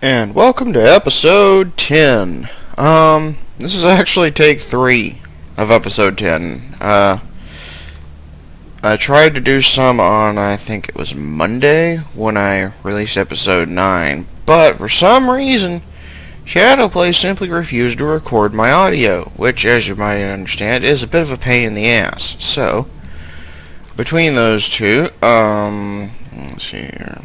And welcome to episode 10. This is actually take 3 of episode 10. I tried to do some on, I think it was Monday, when I released episode 9, but for some reason, Shadowplay simply refused to record my audio, which, as you might understand, is a bit of a pain in the ass. So, between those two, let's see here.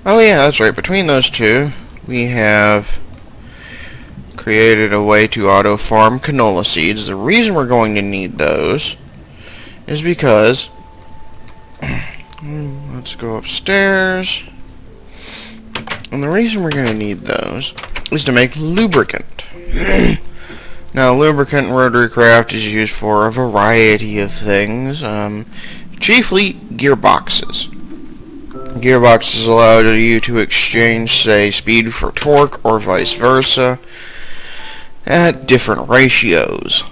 Oh yeah, that's right. Between those two, we have created a way to auto-farm canola seeds. The reason we're going to need those is because... let's go upstairs. And the reason we're going to need those is to make lubricant. Now, lubricant in RotaryCraft is used for a variety of things, chiefly gearboxes. Gearboxes allow you to exchange, say, speed for torque or vice versa at different ratios.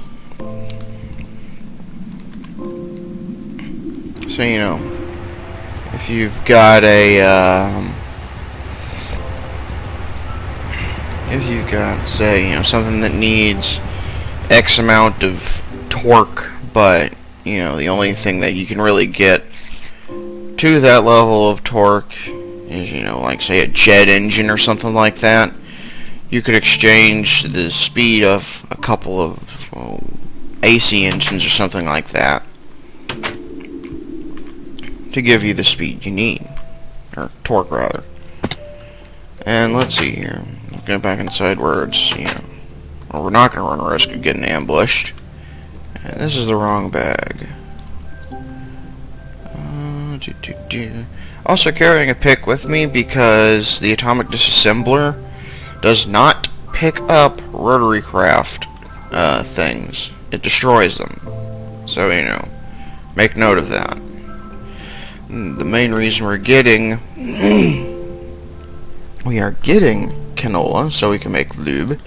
So, you know, if you've got say, something that needs X amount of torque, but, the only thing that you can really get to that level of torque is, like, say, a jet engine or something like that, you could exchange the speed of a couple of AC engines or something like that to give you the speed you need, or torque rather. And let's see here, let's get back inside where it's, or we're not going to run a risk of getting ambushed. And this is the wrong bag. Also carrying a pick with me because the atomic disassembler does not pick up RotaryCraft things. It destroys them. So, make note of that. The main reason we're getting canola so we can make lube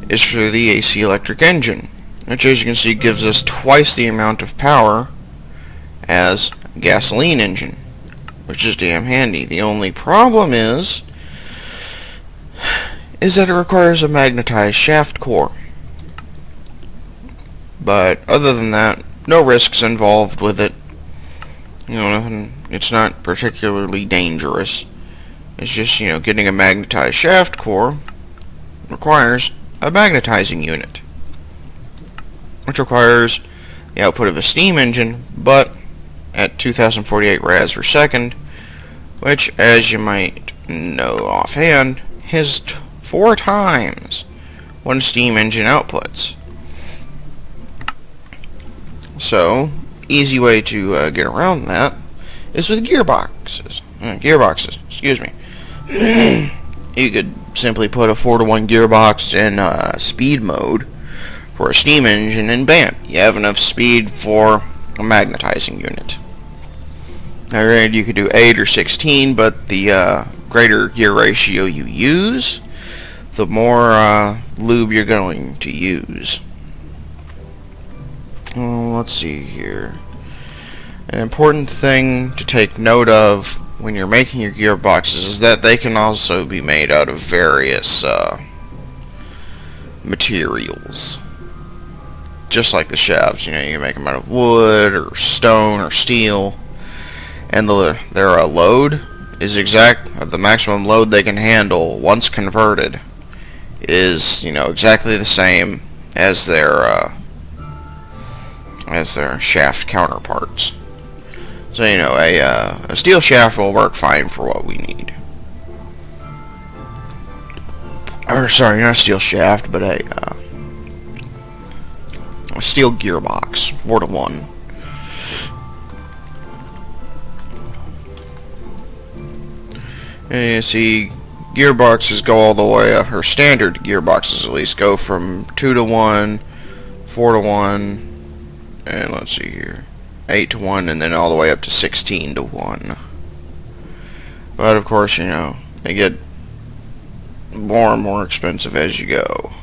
is for the AC electric engine, which, as you can see, gives us twice the amount of power as a gasoline engine, which is damn handy. The only problem is that it requires a magnetized shaft core. But other than that, no risks involved with it. Nothing. It's not particularly dangerous. It's just, getting a magnetized shaft core requires a magnetizing unit, which requires the output of a steam engine, but at 2048 rads per second, which, as you might know offhand, is 4 times what a steam engine outputs. So, easy way to get around that is with gearboxes. Excuse me. You could simply put a 4-to-1 gearbox in speed mode for a steam engine, and bam, you have enough speed for a magnetizing unit. Now, granted, you could do 8 or 16, but the greater gear ratio you use, the more lube you're going to use. Let's see here. An important thing to take note of when you're making your gearboxes is that they can also be made out of various materials. Just like the shafts, you can make them out of wood or stone or steel. And their load is the maximum load they can handle once converted is, exactly the same as their shaft counterparts. So, a steel shaft will work fine for what we need. Or, sorry, not a steel shaft, but a steel gearbox, 4-to-1. And you see, gearboxes go all the way up, or standard gearboxes at least, go from 2-to-1, 4-to-1, and let's see here, 8-to-1, and then all the way up to 16-to-1. But of course, they get more and more expensive as you go.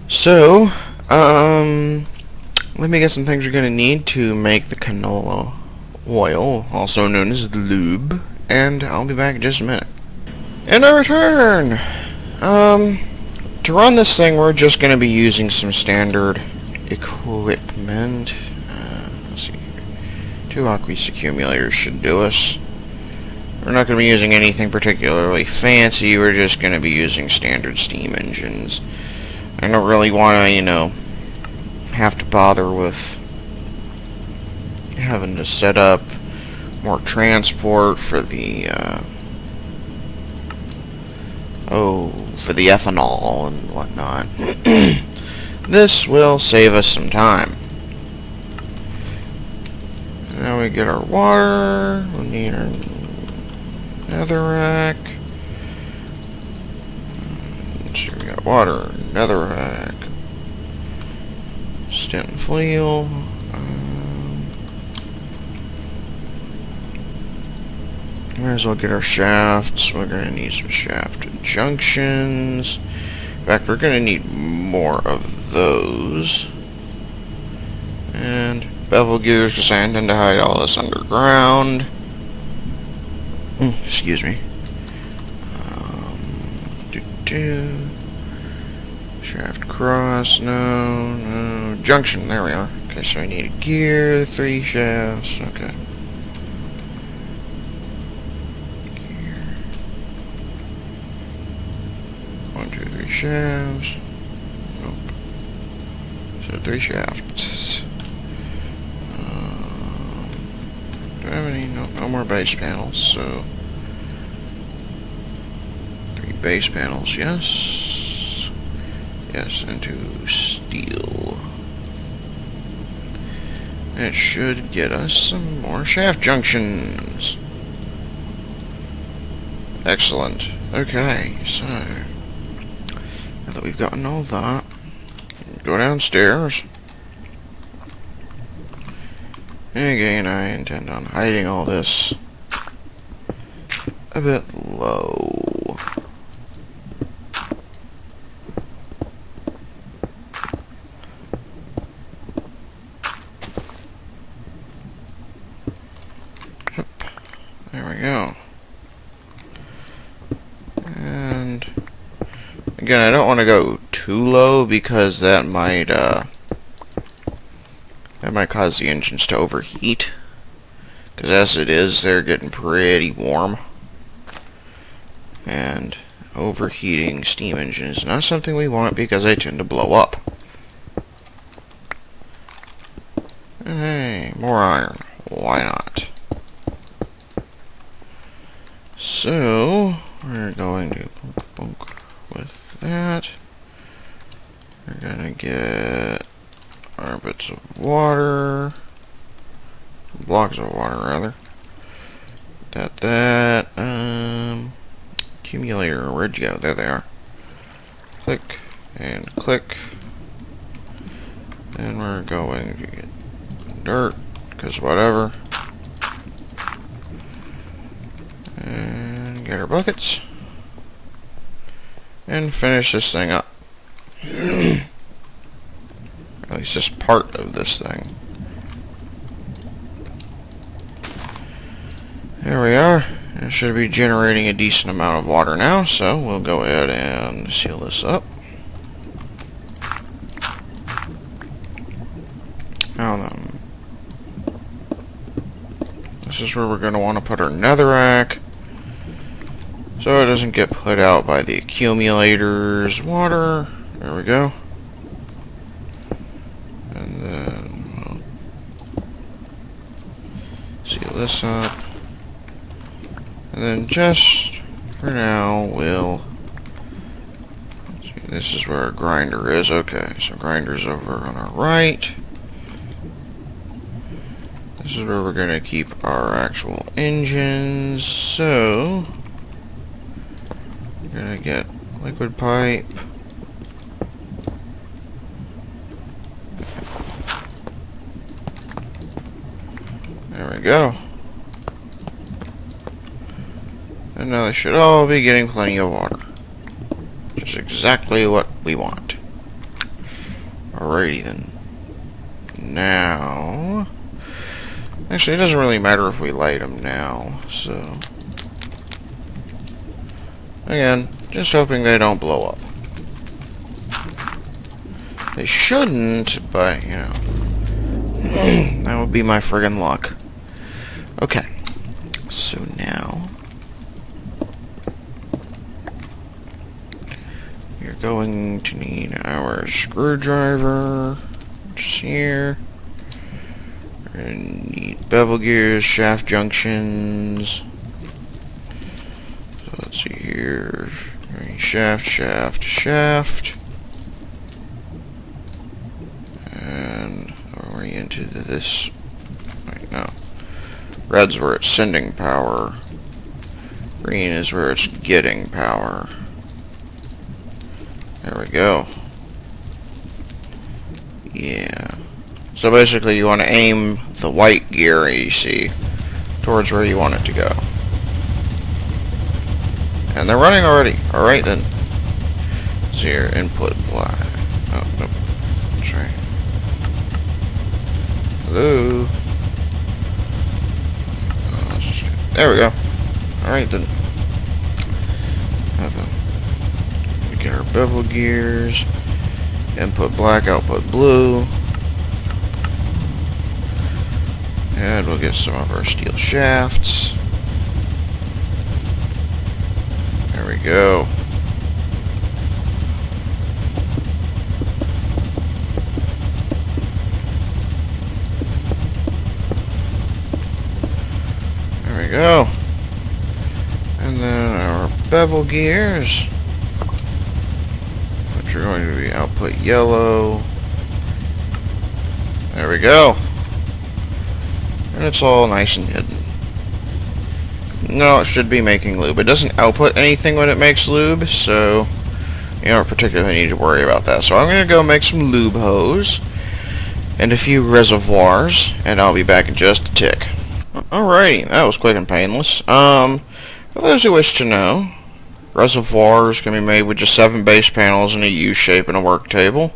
So, let me get some things you're going to need to make the canola oil, also known as lube, and I'll be back in just a minute. And I return! To run this thing, we're just going to be using some standard equipment. Let's see. 2 aqueous accumulators should do us. We're not going to be using anything particularly fancy, we're just going to be using standard steam engines. I don't really want to, have to bother with having to set up more transport for the, for the ethanol and whatnot. This will save us some time. Now we get our water, we'll need our netherrack. So we got water, netherrack, stent and fleel. Might as well get our shafts. We're going to need some shaft junctions. In fact, we're going to need more of those. And bevel gears, because I intend to hide all this underground. Excuse me. Shaft cross, no. Junction, there we are. Okay, so I need a gear, 3 shafts, okay. Gear. 1, 2, 3 shafts. Nope. So 3 shafts. Do I have any? No more base panels, so 3 base panels, yes. Yes, into steel. It should get us some more shaft junctions. Excellent. Okay, so now that we've gotten all that, go downstairs. Again, I intend on hiding all this a bit low. Yep. There we go. And again, I don't want to go too low because that might cause the engines to overheat, because as it is, they're getting pretty warm, and overheating steam engines is not something we want because they tend to blow up. And hey, more iron. Why not? So, we're going to bunk with that. We're gonna get our bits of water, blocks of water rather. Accumulator, where'd you go? There they are. Click and click, and we're going to get dirt, because whatever, and get our buckets, and finish this thing up. At least just part of this thing. There we are. It should be generating a decent amount of water now, so we'll go ahead and seal this up. Now then, this is where we're going to want to put our netherrack, so it doesn't get put out by the accumulators. Water. There we go. And then we'll seal this up. And then just for now, let's see, this is where our grinder is. Okay, so grinder's over on our right. This is where we're going to keep our actual engines. So, we're going to get liquid pipe. There we go. And now they should all be getting plenty of water. Just exactly what we want. Alrighty then. Now, Actually, it doesn't really matter if we light them now, so... Again, just hoping they don't blow up. They shouldn't, but, you know... that would be my friggin' luck. Okay. So now... you're going to need our screwdriver, which is here. We're going to need bevel gears, shaft junctions. So let's see here. Shaft, shaft, shaft. And oriented to this. Right now. Red's where it's sending power. Green is where it's getting power. There we go. Yeah. So basically you want to aim the white gear you see towards where you want it to go. And they're running already. Alright then. So your input black. Oh, nope. That's right. Hello. There we go. Alright then. Get our bevel gears. Input black, output blue. And we'll get some of our steel shafts. There we go. There we go. And then our bevel gears, which are going to be output yellow. There we go. And it's all nice and hidden. No, it should be making lube. It doesn't output anything when it makes lube, so you don't particularly need to worry about that. So I'm going to go make some lube hose and a few reservoirs, and I'll be back in just a tick. Alrighty, that was quick and painless. For those who wish to know, reservoirs can be made with just 7 base panels in a U shape and a work table.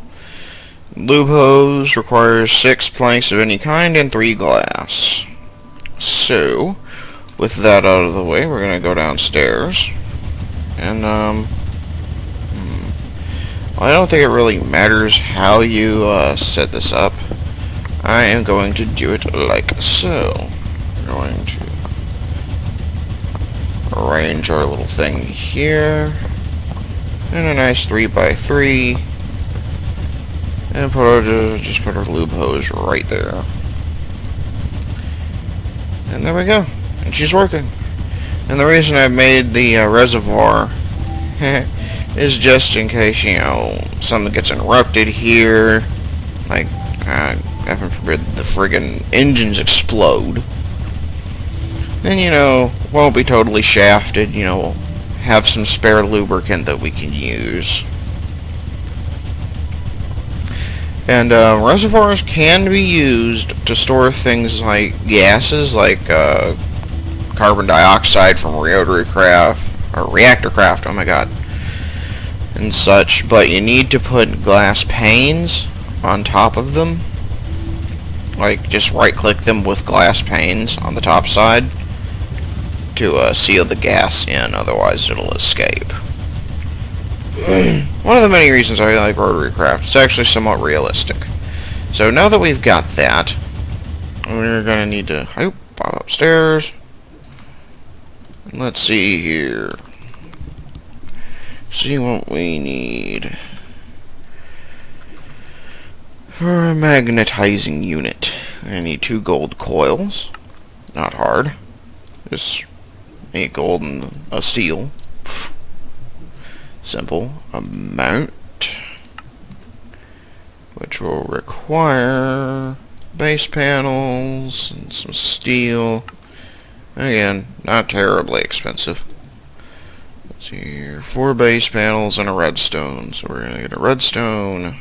Lube hose requires 6 planks of any kind and 3 glass. So, with that out of the way, we're going to go downstairs. And, well, I don't think it really matters how you set this up. I am going to do it like so. We're going to arrange our little thing here in a nice 3x3. And just put our lube hose right there. And there we go. And she's working. And the reason I made the reservoir is just in case, you know, something gets interrupted here. Like, heaven forbid the friggin' engines explode. Then, you know, won't be totally shafted. You know, we'll have some spare lubricant that we can use. And reservoirs can be used to store things like gases, like carbon dioxide from RotaryCraft, or ReactorCraft, oh my god, and such, but you need to put glass panes on top of them. Like, just right-click them with glass panes on the top side to seal the gas in, otherwise it'll escape. One of the many reasons I like RotaryCraft. It's actually somewhat realistic. So now that we've got that, we're going to need to pop upstairs. Let's see here. See what we need for a magnetizing unit. I need 2 gold coils. Not hard. Just 8 gold and a steel. Simple amount, which will require base panels and some steel. Again, not terribly expensive. Let's see here, 4 base panels and a redstone. So we're gonna get a redstone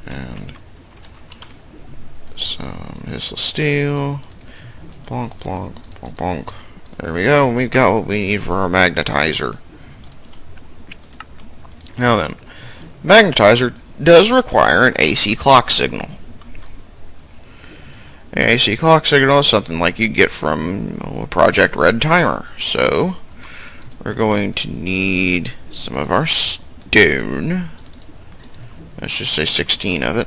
and some hissel steel. Bonk, bonk, bonk, bonk. There we go. We've got what we need for our magnetizer. Now then, magnetizer does require an AC clock signal. The AC clock signal is something like you get from a Project Red timer. So we're going to need some of our stone. Let's just say 16 of it.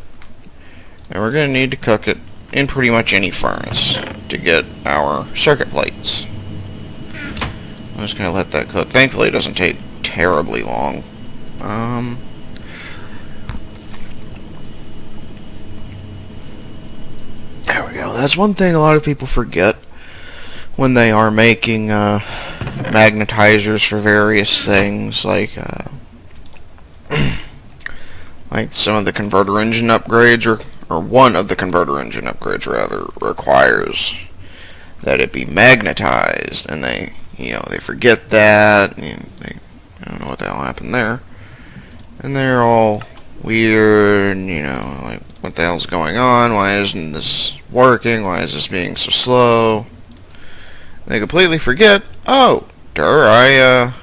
And we're going to need to cook it in pretty much any furnace to get our circuit plates. I'm just going to let that cook. Thankfully, it doesn't take terribly long. There we go. That's one thing a lot of people forget when they are making magnetizers for various things, like like some of the converter engine upgrades, or one of the converter engine upgrades rather, requires that it be magnetized, and they forget that, and I don't know what the hell happened there, and they're all weird, like, what the hell's going on, why isn't this working, why is this being so slow? They completely forget, oh, I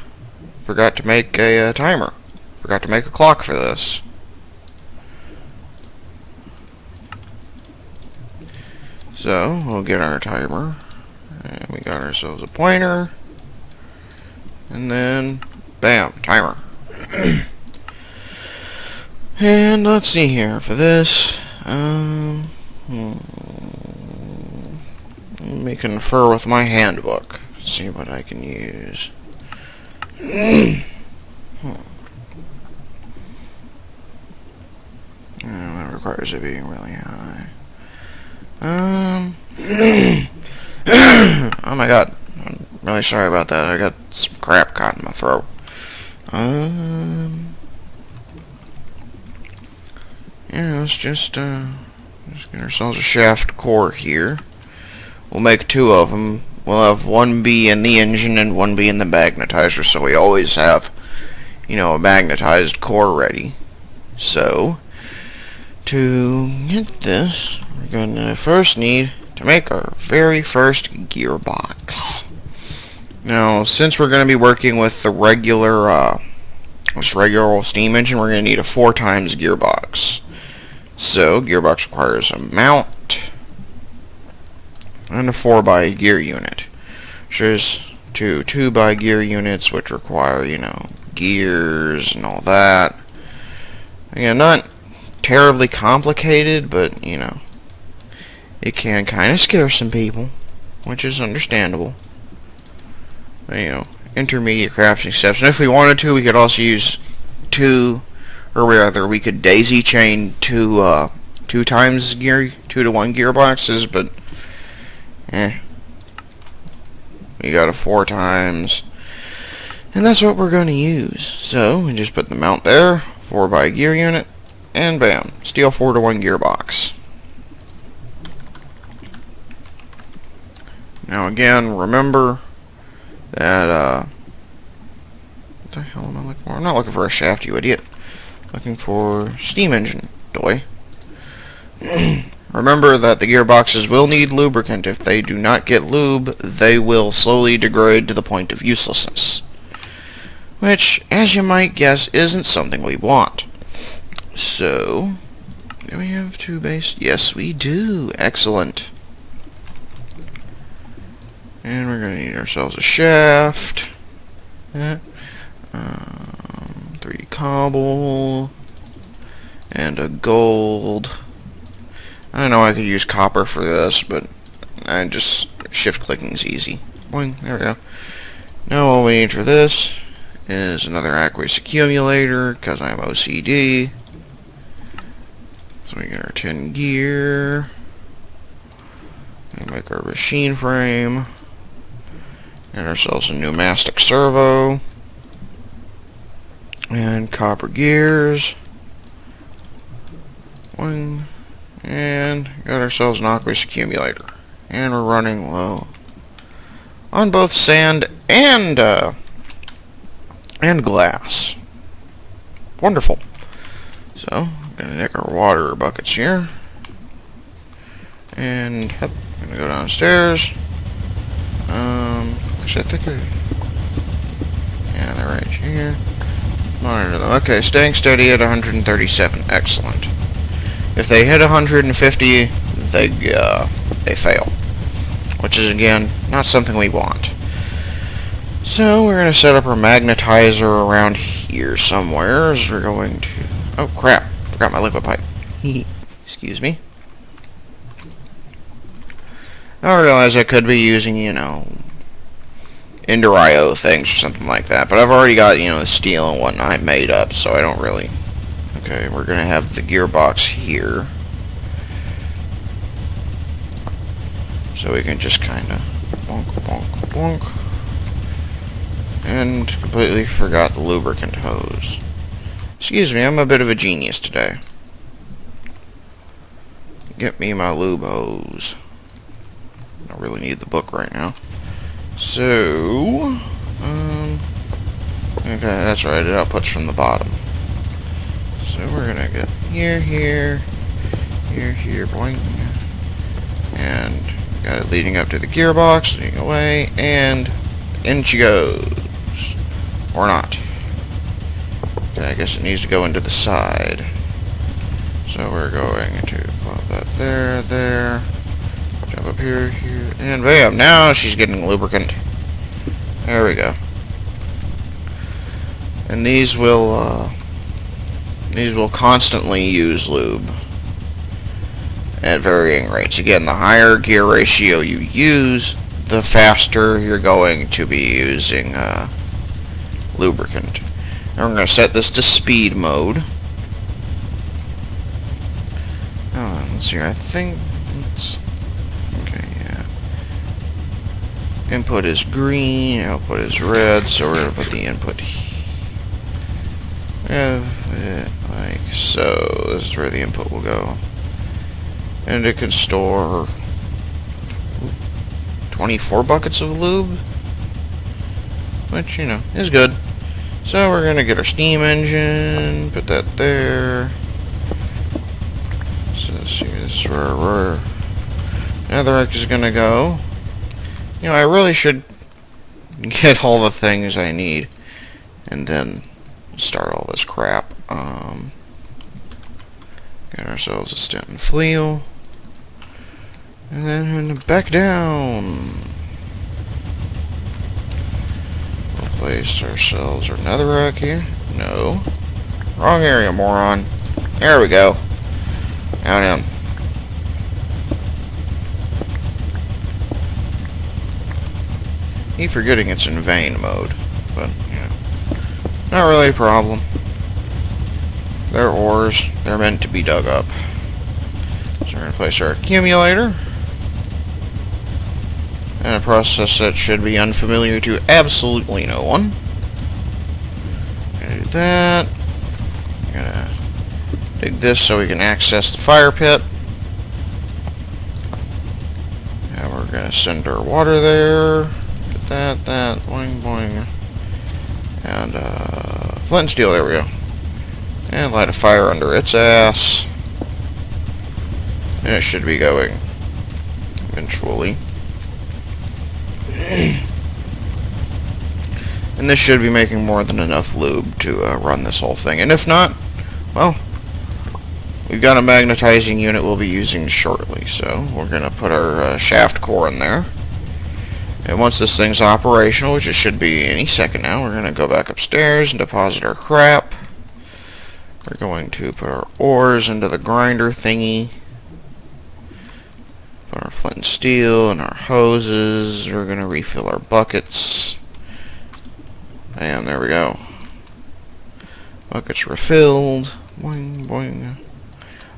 forgot to make a timer, forgot to make a clock for this. So, we'll get our timer, and we got ourselves a pointer, and then, bam, timer. And let's see here, for this, let me confer with my handbook, see what I can use. That requires it being really high. Oh my god, I'm really sorry about that. I got some crap caught in my throat. Yeah, let's just get ourselves a shaft core here. We'll make two of them. We'll have one be in the engine and one be in the magnetizer, so we always have, a magnetized core ready. So, to get this, we're going to first need to make our very first gearbox. Now, since we're going to be working with the regular old steam engine, we're going to need a 4x gearbox. So, gearbox requires a mount and a 4x gear unit. There's two 2x gear units, which require, gears and all that. Again, not terribly complicated, but, it can kind of scare some people, which is understandable. But, intermediate crafting steps. And if we wanted to, we could also use we could daisy chain two 2-to-1 gearboxes, but we got a 4x, and that's what we're going to use. So we just put the mount there, 4x gear unit, and bam, steel 4-to-1 gearbox. Now again, remember that what the hell am I looking for? I'm not looking for a shaft, you idiot. Looking for steam engine, doy. Remember that the gearboxes will need lubricant. If they do not get lube, they will slowly degrade to the point of uselessness. Which, as you might guess, isn't something we want. So, do we have 2 base? Yes, we do. Excellent. And we're going to need ourselves a shaft. 3 cobble. And a gold. I know I could use copper for this, but shift clicking's easy. Boing, there we go. Now all we need for this is another aqueous accumulator, because I'm OCD. So we get our 10 gear. We make our machine frame. Get ourselves a pneumatic servo. And copper gears. And got ourselves an aqueous accumulator. And we're running low on both sand and glass. Wonderful. So, I'm going to take our water buckets here. And I'm going to go downstairs. Actually, I think yeah, they're right here. Monitor them. Okay, staying steady at 137. Excellent. If they hit 150, they fail, which is again not something we want. So we're going to set up our magnetizer around here somewhere. As we're going to... Oh crap! Forgot my liquid pipe. Excuse me. I realize I could be using, you know, Ender IO things or something like that, but I've already got, you know, the steel and whatnot made up, so I don't really... Okay, we're going to have the gearbox here. So we can just kind of bonk, bonk, bonk. And completely forgot the lubricant hose. Excuse me, I'm a bit of a genius today. Get me my lube hose. I really need the book right now. So, okay, that's right, it outputs from the bottom. So we're gonna get here, here, here, here, boing. And got it leading up to the gearbox, leading away, and in she goes. Or not. Okay, I guess it needs to go into the side. So we're going to plop that there, there. Jump up here, here, and bam! Now she's getting lubricant. There we go. And these will constantly use lube at varying rates. Again, the higher gear ratio you use, the faster you're going to be using lubricant. Now we're going to set this to speed mode. Let's see here. I think it's okay. Yeah. Input is green. Output is red. So we're going to put the input like so. This is where the input will go, and it can store 24 buckets of lube, which, you know, is good. So we're going to get our steam engine, put that there. So let's see, this is where our netherrack is going to go. You know, I really should get all the things I need and then start all this crap. Get ourselves a stent and fleel. And then back down. Place ourselves our netherrack here. No. Wrong area, moron. There we go. Now down. Keep forgetting it's in vein mode. But, you know, not really a problem. They're ores. They're meant to be dug up. So we're going to place our accumulator. And a process that should be unfamiliar to absolutely no one. Gonna do that. Gonna dig this so we can access the fire pit. And we're gonna send our water there. Get that, boing, boing. And flint and steel, there we go. And light a fire under its ass. And it should be going eventually. And this should be making more than enough lube to run this whole thing. And if not, well, we've got a magnetizing unit we'll be using shortly. So we're going to put our shaft core in there. And once this thing's operational, which it should be any second now, we're going to go back upstairs and deposit our crap. We're going to put our ores into the grinder thingy. Put our flint and steel and our hoses. We're going to refill our buckets. And there we go. Buckets refilled. Boing, boing.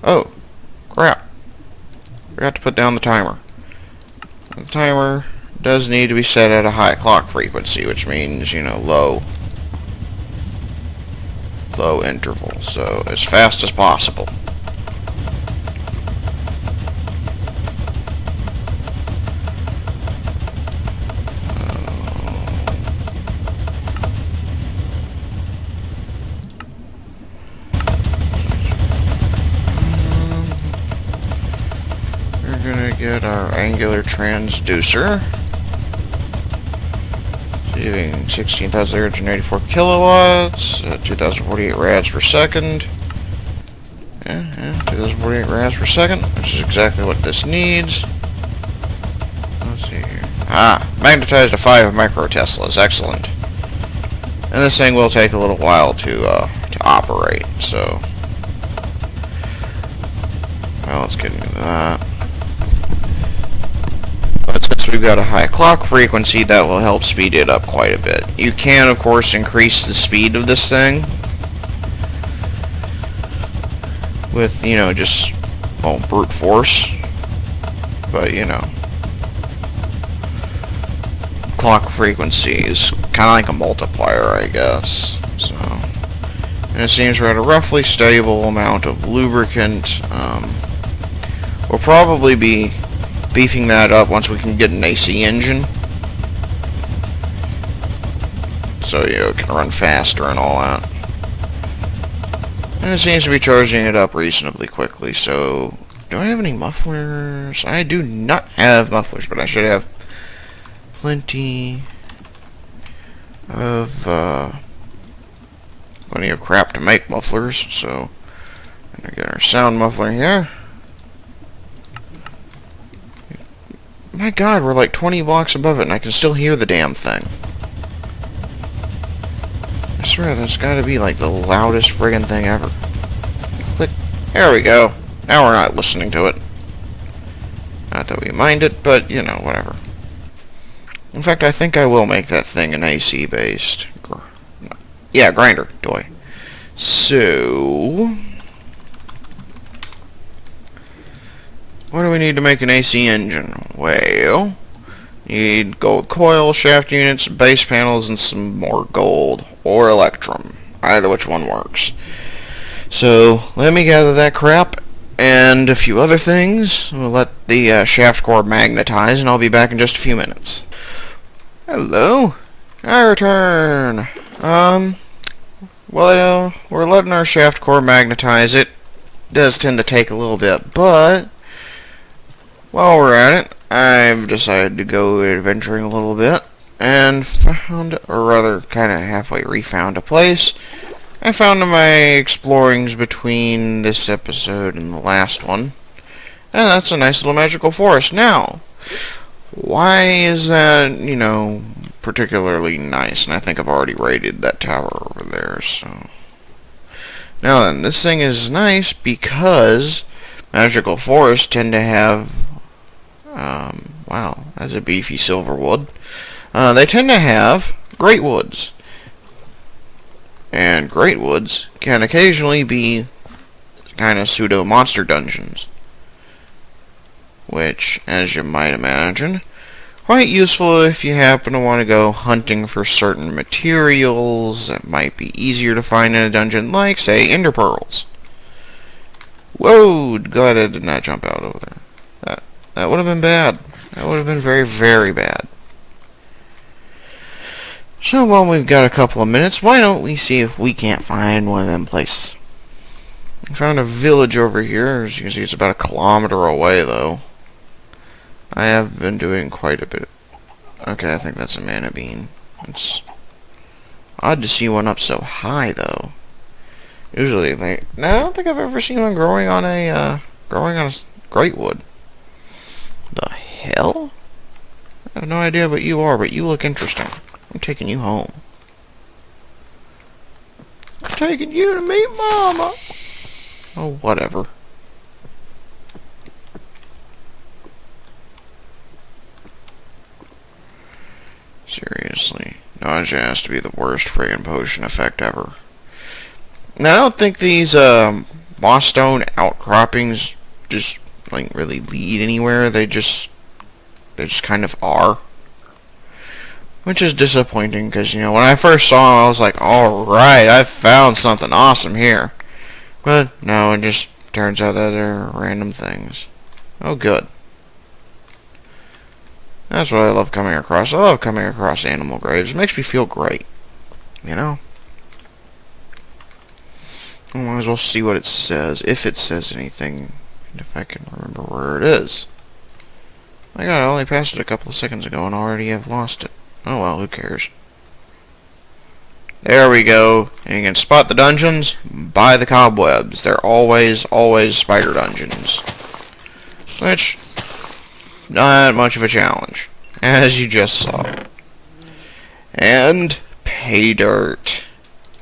Oh, crap. Forgot to put down the timer. The timer does need to be set at a high clock frequency, which means, you know, low interval. So as fast as possible. Get our angular transducer, receiving 16,884 kilowatts, 2,048 rads per second, Yeah, 2048 radians per second, which is exactly what this needs. Let's see here. Magnetized to 5 microteslas. Excellent. And this thing will take a little while to operate, so... Well, let's get into that. But since we've got a high clock frequency, that will help speed it up quite a bit. You can, of course, increase the speed of this thing with, you know, just, well, brute force. But, you know, clock frequency is kind of like a multiplier, I guess. So, and it seems we're at a roughly stable amount of lubricant. We'll probably be beefing that up once we can get an AC engine, so you know, it can run faster and all that. And it seems to be charging it up reasonably quickly. So, do I have any mufflers? I do not have mufflers, but I should have plenty of crap to make mufflers. So, I'm gonna get our sound muffler here. My God, we're like 20 blocks above it, and I can still hear the damn thing. I swear, that's gotta be like the loudest friggin' thing ever. Click. There we go. Now we're not listening to it. Not that we mind it, but, you know, whatever. In fact, I think I will make that thing an AC-based. Yeah, grinder toy. So... what do we need to make an AC engine? Well, you need gold coil, shaft units, base panels, and some more gold. Or electrum. Either which one works. So, let me gather that crap and a few other things. We'll let the shaft core magnetize, and I'll be back in just a few minutes. Hello. I return. Well, we're letting our shaft core magnetize. It does tend to take a little bit, but while we're at it, I've decided to go adventuring a little bit and found, or rather kind of halfway refound a place I found in my explorings between this episode and the last one. And that's a nice little magical forest. Now, why is that, you know, particularly nice? And I think I've already raided that tower over there, so... Now then, this thing is nice because magical forests tend to have, wow, that's a beefy silver wood. They tend to have great woods. And great woods can occasionally be kind of pseudo-monster dungeons. Which, as you might imagine, quite useful if you happen to want to go hunting for certain materials that might be easier to find in a dungeon, like, say, ender pearls. Whoa, glad I did not jump out over there. That would have been bad. That would have been very, very bad. So while we've got a couple of minutes, why don't we see if we can't find one of them places. I found a village over here. As you can see, it's about 1 kilometer away, though. I have been doing quite a bit. Okay, I think that's a mana bean. It's odd to see one up so high, though. Usually, I don't think I've ever seen one growing on a great wood. The hell? I have no idea what you are, but you look interesting. I'm taking you home. I'm taking you to meet Mama. Oh, whatever. Seriously. Nausea has to be the worst friggin' potion effect ever. Now, I don't think these moss stone outcroppings just like really lead anywhere. They just kind of are. Which is disappointing, because, you know, when I first saw them, I was like, alright, I found something awesome here. But, no, it just turns out that they're random things. Oh, good. That's what I love coming across. I love coming across animal graves. It makes me feel great. You know? I might as well see what it says, if it says anything, and if I can remember where it is. My God, I only passed it a couple of seconds ago, and already I've lost it. Oh well, who cares? There we go. And you can spot the dungeons by the cobwebs. They're always spider dungeons. Which, not much of a challenge, as you just saw. And pay dirt.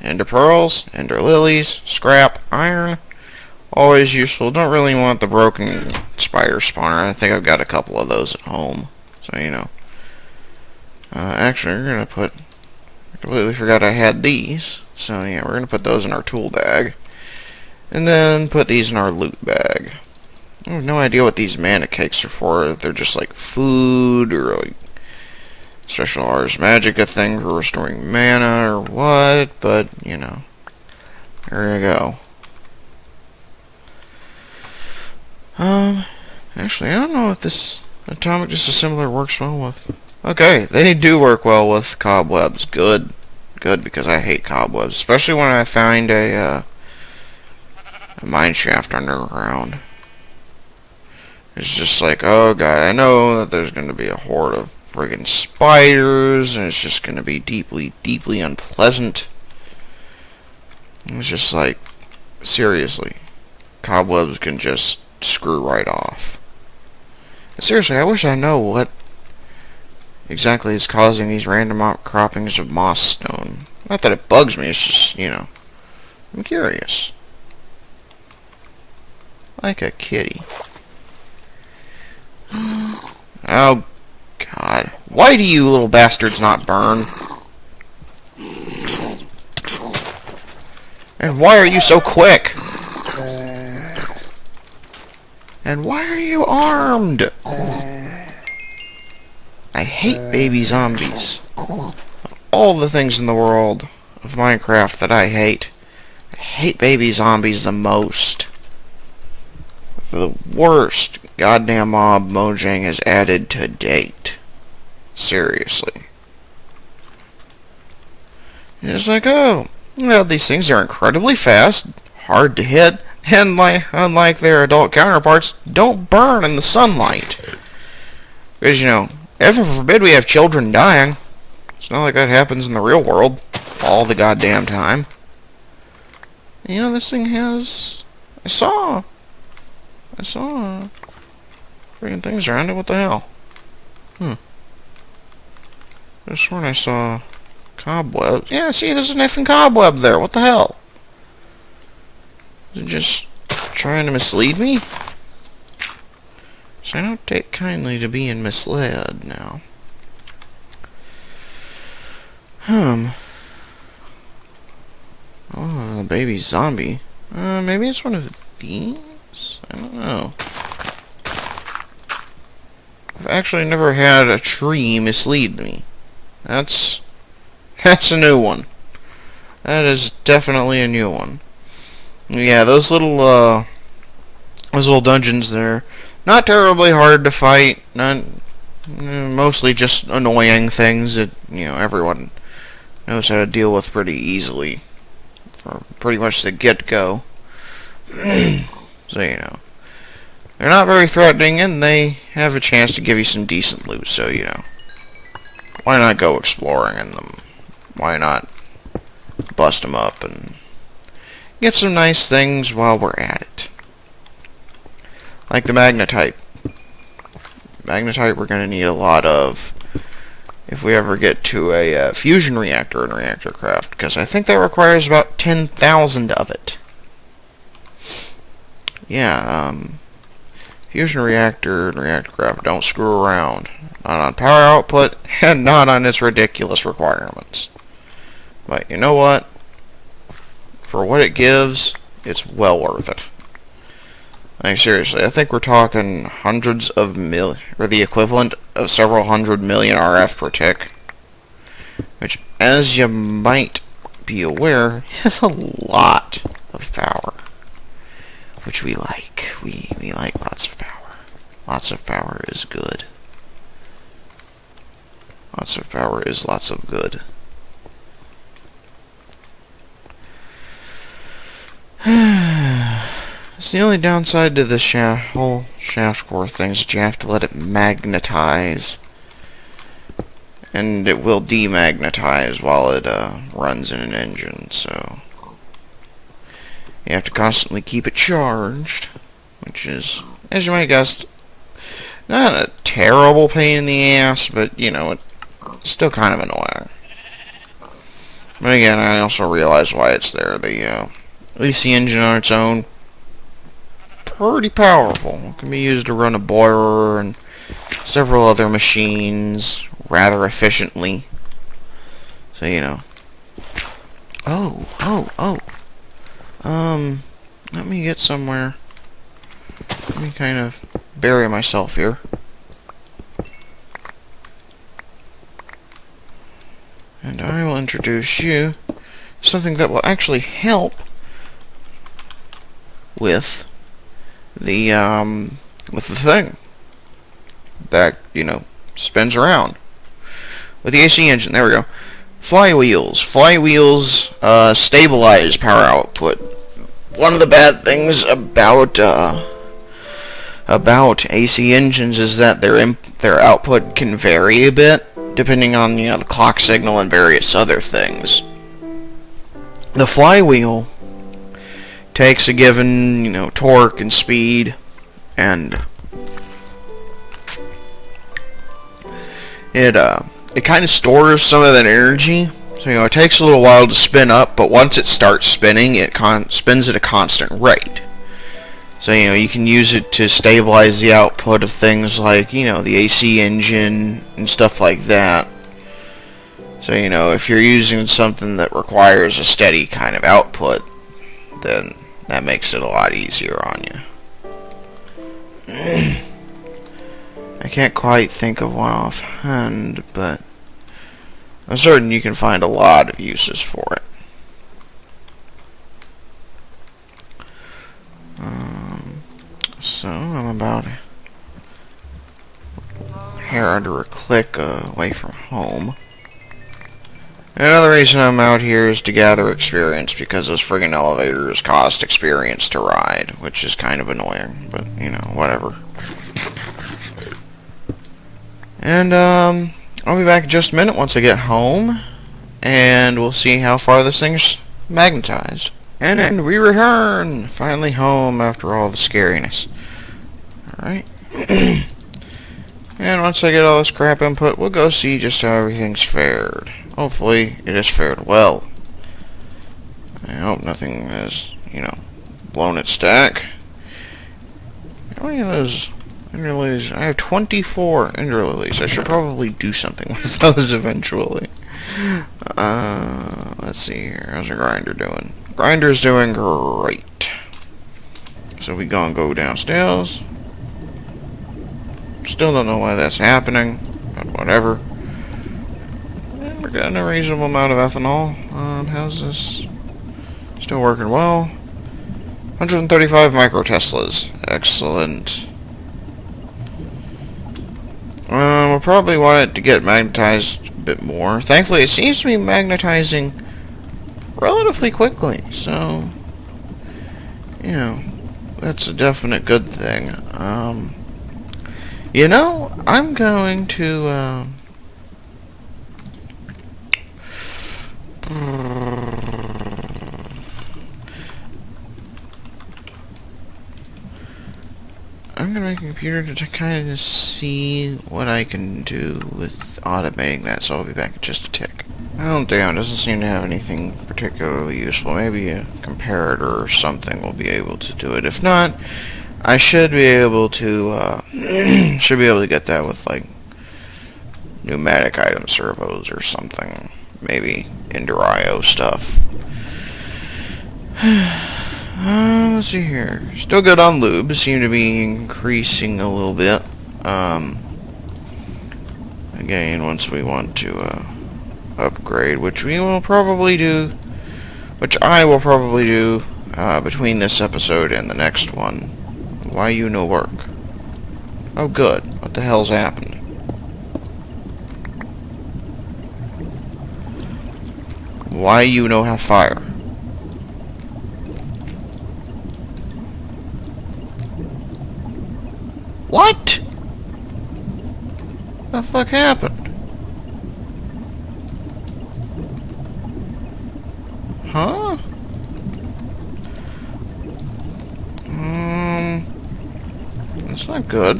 Ender pearls, ender lilies, scrap, iron. Always useful. Don't really want the broken spider spawner. I think I've got a couple of those at home. So, you know. Actually, we're going to put... I completely forgot I had these. So, yeah, we're going to put those in our tool bag. And then put these in our loot bag. I have no idea what these mana cakes are for. They're just like food or like special Ars Magica thing for restoring mana or what. But, you know. There you go. Actually, I don't know if this atomic disassembler works well with... Okay, they do work well with cobwebs. Good. Good, because I hate cobwebs. Especially when I find a mine shaft underground. It's just like, oh god, I know that there's going to be a horde of friggin' spiders, and it's just going to be deeply unpleasant. It's just like, seriously, cobwebs can just screw right off. Seriously, I wish I know what exactly is causing these random outcroppings of moss stone. Not that it bugs me, it's just, you know, I'm curious. Like a kitty. Oh, God. Why do you little bastards not burn? And why are you so quick? And why are you armed? I hate baby zombies. Of all the things in the world of Minecraft that I hate baby zombies the most. The worst goddamn mob Mojang has added to date. Seriously. It's like, oh, well, these things are incredibly fast, hard to hit, and unlike their adult counterparts, don't burn in the sunlight. Because, you know, heaven forbid we have children dying. It's not like that happens in the real world all the goddamn time. You know, this thing has... I saw freaking things around it. What the hell? I sworn I saw cobweb. Yeah, see, there's an effing cobweb there. What the hell? Is it just trying to mislead me? So I don't take kindly to being misled now. Oh, the baby zombie. Maybe it's one of these? I don't know. I've actually never had a tree mislead me. That's a new one. That is definitely a new one. Yeah, those little dungeons there, not terribly hard to fight. Not mostly just annoying things that, you know, everyone knows how to deal with pretty easily from pretty much the get-go. So, you know, they're not very threatening, and they have a chance to give you some decent loot, so, you know, why not go exploring in them? Why not bust them up and get some nice things while we're at it? Like the magnetite. Magnetite we're going to need a lot of if we ever get to a fusion reactor in RotaryCraft, because I think that requires about 10,000 of it. Yeah, fusion reactor and RotaryCraft don't screw around. Not on power output, and not on its ridiculous requirements. But you know what? For what it gives, it's well worth it. Like, seriously, I think we're talking hundreds of or the equivalent of several hundred million RF per tick. Which, as you might be aware, is a lot of power. Which we like. We like lots of power. Lots of power is good. Lots of power is lots of good. It's the only downside to the whole shaft core thing is that you have to let it magnetize. and it will demagnetize while it runs in an engine, so you have to constantly keep it charged, which is, as you might guess, not a terrible pain in the ass, but, you know, it's still kind of annoying. But again, I also realize why it's there. The AC engine on its own, pretty powerful. It can be used to run a boiler and several other machines rather efficiently. So, you know. Let me get somewhere. Let me kind of bury myself here. And I will introduce you to something that will actually help with the thing that, you know, spins around. With the AC engine, there we go. Flywheels. Flywheels stabilize power output. One of the bad things about AC engines is that their output can vary a bit depending on, you know, the clock signal and various other things. The flywheel takes a given, you know, torque and speed, and it kind of stores some of that energy. So, you know, it takes a little while to spin up, but once it starts spinning, it spins at a constant rate. So, you know, you can use it to stabilize the output of things like, you know, the AC engine and stuff like that. So, you know, if you're using something that requires a steady kind of output, then that makes it a lot easier on you. I can't quite think of one offhand, but I'm certain you can find a lot of uses for it. So I'm about a hair under a click away from home. Another reason I'm out here is to gather experience, because those friggin' elevators cost experience to ride, which is kind of annoying, but, you know, whatever. And, I'll be back in just a minute once I get home, and we'll see how far this thing's magnetized. And we return! Finally home after all the scariness. Alright. And once I get all this crap input, we'll go see just how everything's fared. Hopefully, it has fared well. I hope nothing has, you know, blown its stack. How many of those interlilies? I have 24 interlilies. I should probably do something with those eventually. Let's see here. How's our grinder doing? Grinder's doing great. So we gonna go downstairs. Still don't know why that's happening, but whatever. And we're getting a reasonable amount of ethanol. How's this? Still working well. 135 microteslas. Excellent. We'll probably want it to get magnetized a bit more. Thankfully, it seems to be magnetizing relatively quickly, so, you know, that's a definite good thing. You know, I'm going to, I'm going to make a computer to kind of see what I can do with automating that, so I'll be back in just a tick. Oh damn, doesn't seem to have anything particularly useful. Maybe a comparator or something will be able to do it. If not, I should be able to, get that with, like, pneumatic item servos or something. Maybe Indir.io stuff. Let's see here. Still good on lube. Seem to be increasing a little bit. Again, once we want to upgrade, which I will probably do between this episode and the next one. Why you no work? Oh good. What the hell's happened? Why you no have fire? What? The fuck happened? Huh? That's not good.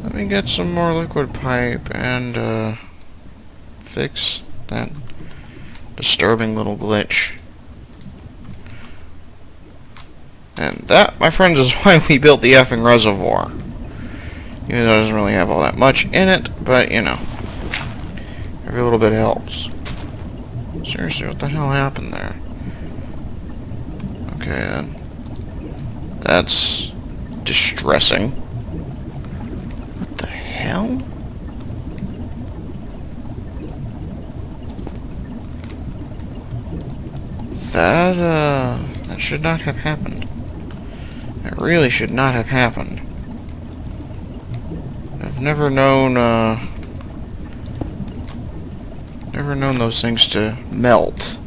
Let me get some more liquid pipe and, fix that disturbing little glitch. And that, my friends, is why we built the effing reservoir. Even though it doesn't really have all that much in it, but, you know, every little bit helps. Seriously, what the hell happened there? Okay, then. That's distressing. What the hell? That should not have happened. It really should not have happened. I've never known those things to melt.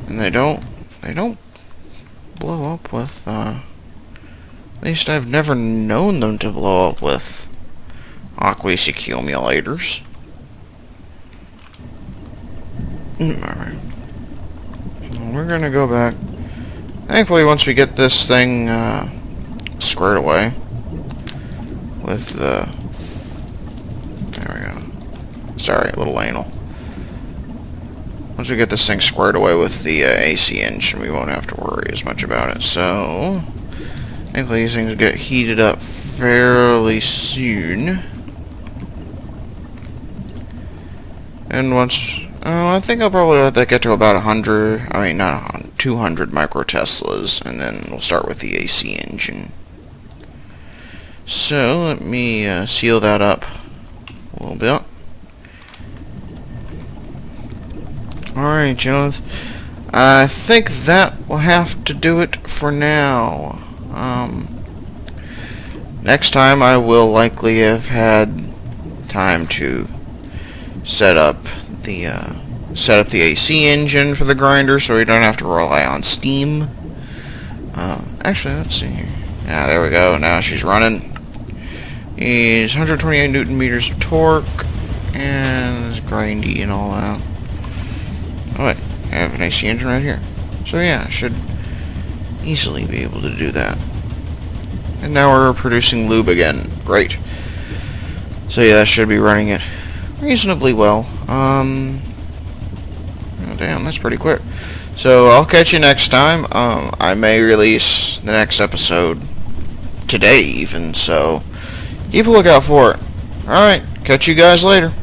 And they don't blow up with, at least I've never known them to blow up with aqueous accumulators. Alright. We're gonna go back. Thankfully, once we get this thing, squared away with the... There we go. Sorry, a little anal. Once we get this thing squared away with the AC engine, we won't have to worry as much about it. So, thankfully these things get heated up fairly soon. And once... I think I'll probably let that get to about 100, I mean not 100, 200 microteslas, and then we'll start with the AC engine. So, let me seal that up a little bit. Alright, gentlemen. I think that will have to do it for now. Next time I will likely have had time to set up the AC engine for the grinder, so we don't have to rely on steam. Actually, let's see here. Yeah, there we go. Now she's running. Is 128 Newton meters of torque, and it's grindy and all that. Oh wait, I have an AC engine right here. So yeah, I should easily be able to do that. And now we're producing lube again. Great. So yeah, that should be running it reasonably well. Oh damn, that's pretty quick. So I'll catch you next time. I may release the next episode today even, so keep a lookout for it. Alright, catch you guys later.